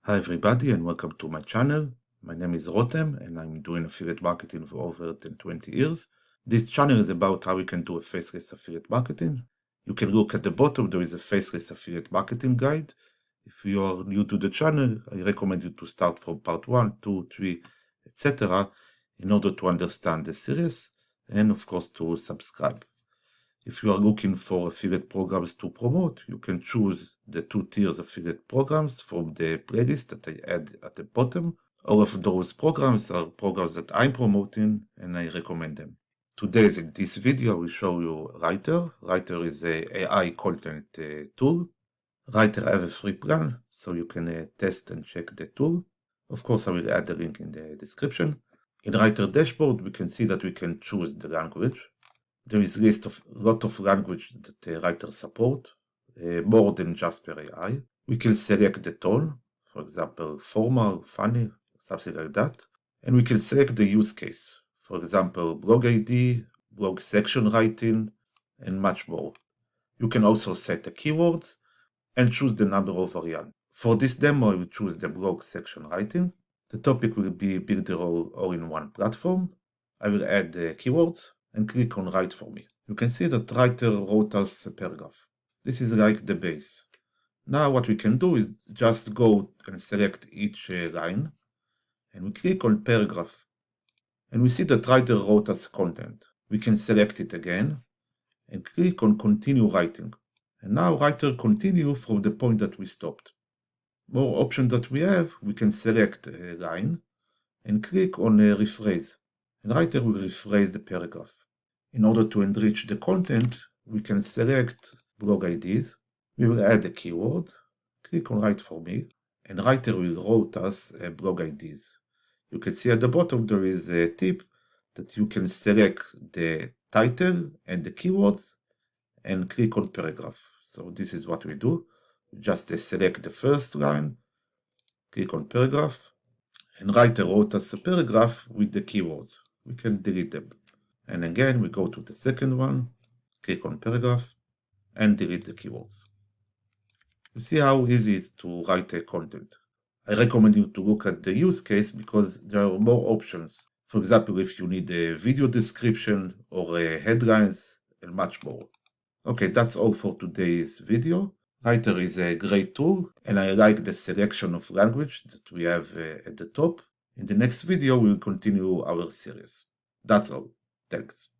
Hi everybody and welcome to my channel. My name is Rotem and I'm doing affiliate marketing for over 20 years. This channel is about how we can do a faceless affiliate marketing. You can look at the bottom, there is a faceless affiliate marketing guide. If you are new to the channel, I recommend you to start from part 1, 2, 3, etc. in order to understand the series and of course to subscribe. If you are looking for affiliate programs to promote, you can choose the 2 tiers affiliate programs from the playlist that I add at the bottom. All of those programs are programs that I'm promoting and I recommend them. Today in this video I will show you RYTR. RYTR is a AI content tool. RYTR have a free plan, so you can test and check the tool. Of course, I will add the link in the description. In RYTR dashboard, we can see that we can choose the language. There is a list of a lot of language that RYTR support, more than just per AI. We can select the tone, for example, formal, funny, something like that. And we can select the use case, for example, blog ID, blog section writing, and much more. You can also set the keywords and choose the number of variants. For this demo, I will choose the blog section writing. The topic will be builder all-in-one platform. I will add the keywords and click on write for me. You can see that RYTR wrote us a paragraph. This is like the base. Now what we can do is just go and select each line and we click on paragraph. And we see that RYTR wrote us content. We can select it again and click on continue writing. And now RYTR continue from the point that we stopped. More options that we have, we can select a line and click on rephrase. And RYTR will rephrase the paragraph. In order to enrich the content, we can select blog IDs. We will add a keyword, click on write for me, and RYTR will write us blog IDs. You can see at the bottom there is a tip that you can select the title and the keywords and click on paragraph. So this is what we do. Just select the first line, click on paragraph, and RYTR wrote us a paragraph with the keywords. We can delete them. And again, we go to the second one, click on paragraph, and delete the keywords. You see how easy it is to write a content. I recommend you to look at the use case because there are more options. For example, if you need a video description or headlines and much more. Okay, that's all for today's video. RYTR is a great tool and I like the selection of language that we have at the top. In the next video, we'll continue our series. That's all. Thanks.